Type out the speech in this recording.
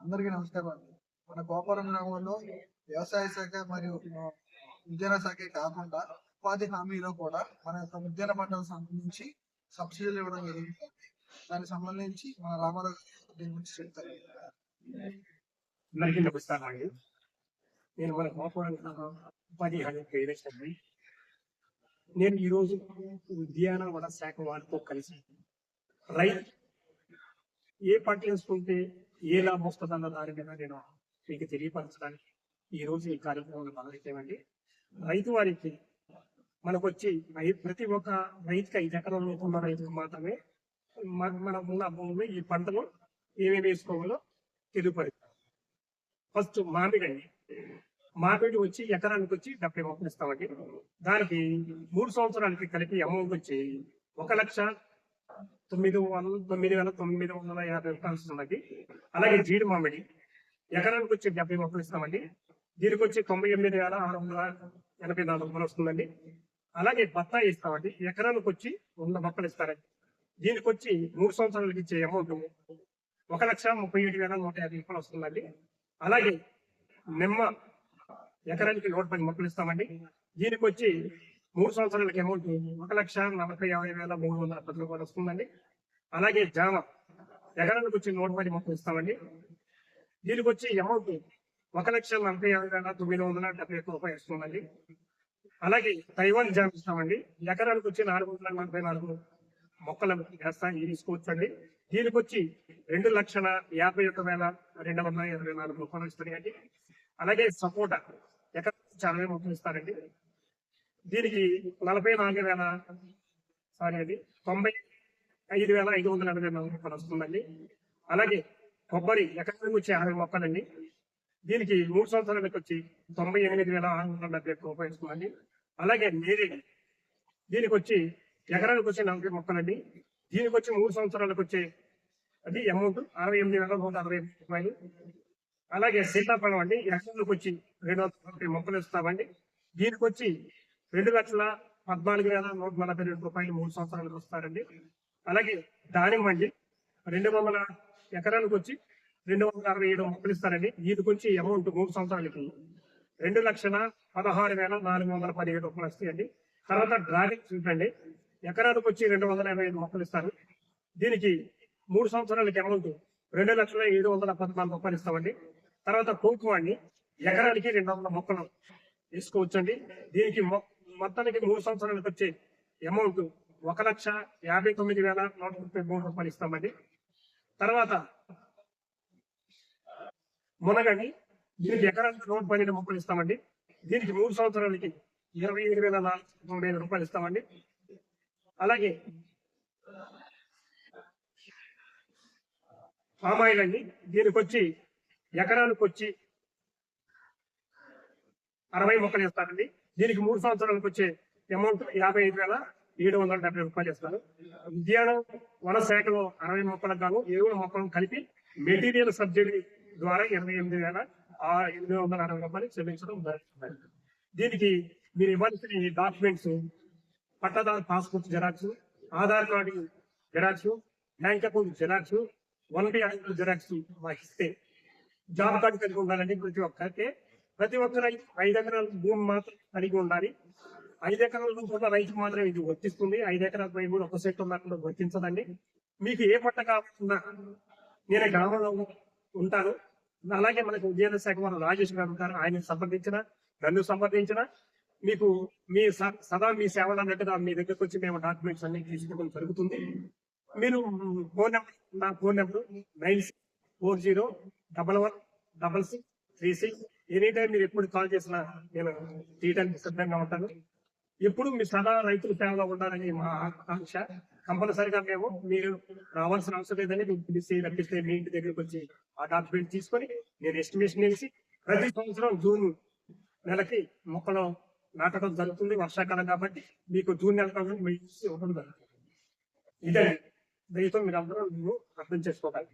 అందరికీ నమస్కారం. మన గోపురం గ్రామంలో వ్యవసాయ శాఖ మరియు ఉద్యాన శాఖ కాకుండా ఉపాధి హామీలో కూడా మన యొక్క ఉద్యాన పంటలకు సంబంధించి సబ్సిడీలు ఇవ్వడం జరుగుతుంది. దానికి సంబంధించి మన రామారావు దీని గురించి చెప్తారు. అందరికీ నమస్కారం అండి. నేను మన గోపురం ఉపాధి హామీ నేను ఈరోజు ఉద్యానవన శాఖ వారితో కలిసి రైతు ఏ పంట వేసుకుంటే ఏ లాభం వస్తుందన్న దాని మీద నేను మీకు తెలియపరచడానికి ఈ రోజు ఈ కార్యక్రమంలో మొదలెట్టామండి. రైతు వారికి మనకు వచ్చి ప్రతి ఒక్క రైతుకి 5 ఎకరాల ఉన్న రైతుకు మాత్రమే మన ఉన్న భూమి ఈ పంటలు ఏమేమి వేసుకోవాలో తెలియపరుస్తాం. ఫస్ట్ మామిడి వచ్చి ఎకరానికి వచ్చి 70 మొక్కలు ఇస్తామండి. దానికి 3 సంవత్సరాలకి కలిపి అమౌంట్ వచ్చి 1,09,950 రూపాయలు వస్తుందండి. అలాగే జీడి మామిడి ఎకరానికి వచ్చి 70 మొక్కలు ఇస్తామండి. దీనికి వచ్చి 98,684 రూపాయలు వస్తుందండి. అలాగే బత్తాయి ఇస్తామండి, ఎకరానికి వచ్చి 100 మొక్కలు ఇస్తారండి. దీనికి వచ్చి 3 సంవత్సరాలకి ఇచ్చే అమౌంట్ 1,37,150 రూపాయలు వస్తుందండి. అలాగే నిమ్మ ఎకరానికి 110 మొక్కలు ఇస్తామండి. దీనికి వచ్చి 3 సంవత్సరాలకి అమౌంట్ 1,45,310 రూపాయలు వస్తుందండి. అలాగే జామ ఎకరానికి వచ్చి 110 మొక్కలు ఇస్తామండి. దీనికి వచ్చి అమౌంట్ 1,45,970 రూపాయలు వస్తుందండి. అలాగే తైవాన్ జామ ఇస్తామండి, ఎకరానికి వచ్చి 444 మొక్కలు తీసుకోవచ్చండి. దీనికి వచ్చి 2,51,224 రూపాయలు ఇస్తాయండి. అలాగే సపోటా ఎకరానికి 60 మొక్కలు ఇస్తారండి. దీనికి 95,580 రూపాయలు వస్తుందండి. అలాగే కొబ్బరి ఎకరానికి వచ్చి 60 మొక్కలండి. దీనికి 3 సంవత్సరాలకు వచ్చి 98,670 రూపాయలు వస్తుందండి. అలాగే నేరేడు దీనికి వచ్చి ఎకరానికి వచ్చి 40 మొక్కలండి. దీనికి వచ్చి 3 సంవత్సరాలకు వచ్చే అది అమౌంట్ 68,160 రూపాయలు. అలాగే సీతాఫలం అండి, ఎకరానికి వచ్చి 240 మొక్కలు ఇస్తామండి. దీనికి వచ్చి 2,14,142 రూపాయలు 3 సంవత్సరాలకు వస్తారండి. అలాగే దానిమ్మ అండి, 200 ఎకరానికి వచ్చి 267 మొక్కలు ఇస్తారండి. దీనికి వచ్చి అమౌంట్ 3 సంవత్సరాలకి 2,16,417 రూపాయలు వస్తాయండి. తర్వాత డ్రాగన్ ఫ్రూట్ అండి, ఎకరానికి వచ్చి 285 మొక్కలు ఇస్తారు. దీనికి 3 సంవత్సరాలకి అమౌంట్ 2,07,14 రూపాయలు ఇస్తామండి. తర్వాత కోకో అండి, ఎకరానికి 200 మొక్కలు వేసుకోవచ్చండి. దీనికి మొత్తానికి 3 సంవత్సరాలకు వచ్చే అమౌంట్ 1,59,133 రూపాయలు ఇస్తామండి. తర్వాత మునగండి, దీనికి ఎకరానికి 112 మొక్కలు ఇస్తామండి. దీనికి 3 సంవత్సరాలకి 27,495 రూపాయలు ఇస్తామండి. అలాగే పామాయిల్ అండి, దీనికి వచ్చి ఎకరానికి వచ్చి 60 మొక్కలు ఇస్తారండి. దీనికి 3 సంవత్సరాలకు వచ్చే అమౌంట్ 55,770 రూపాయలు ఇస్తారు. ఉద్యాన వన శాఖలో 60 మొక్కలకు గాను 7 మొక్కలను కలిపి మెటీరియల్ సబ్సిడీ ద్వారా 28,860 రూపాయలు చెల్లించడం జరుగుతుంది. దీనికి మీరు ఇవ్వాల్సిన డాక్యుమెంట్స్ పట్టాదారు passport xerox, Aadhaar card xerox, bank account xerox, 1B xerox మాకు ఇస్తే జాబ్ కార్డు కలిగి ఉండాలండి. ప్రతి ఒక్క రైతు 5 ఎకరాల భూమి మాత్రం కలిగి ఉండాలి. 5 ఎకరాల కూడా రైతుకు మాత్రం ఇది వర్తిస్తుంది. 5 ఎకరాల పై కూడా ఒక సెట్ ఉన్నట్లు వర్తించదండి. మీకు ఏ పంట కావాలన్నా నేను గ్రామంలో ఉంటాను. అలాగే మనకు ఉద్యాన శాఖ వారు రాజేష్ గారు ఉంటారు, ఆయన నన్ను సంప్రదించిన మీకు సదా మీ సేవలు అన్నట్టుగా మీ దగ్గరకు వచ్చి మేము డాక్యుమెంట్స్ అన్ని తీసుకోవడం జరుగుతుంది. మీరు నా ఫోన్ నెంబర్ 9640116636. ఎనీ టైం మీరు ఎప్పుడు కాల్ చేసినా నేను తీయడానికి సిద్ధంగా ఉంటాను. ఎప్పుడు మీ సదా రైతుల సేవలో ఉండాలని మా ఆకాంక్ష. కంపల్సరిగా మేము మీరు రావాల్సిన అవసరం లేదని పిలిచి రప్పిస్తే మీ ఇంటి దగ్గరకు వచ్చి ఆ డాక్యుమెంట్ తీసుకొని నేను ఎస్టిమేషన్ వేసి ప్రతి సంవత్సరం జూన్ నెలకి మొక్కలు నాటడం జరుగుతుంది. వర్షాకాలం కాబట్టి మీకు జూన్ నెల ఇవ్వడం జరుగుతుంది. ఇదే దయతో మీరు అందరూ అర్థం చేసుకోవాలి.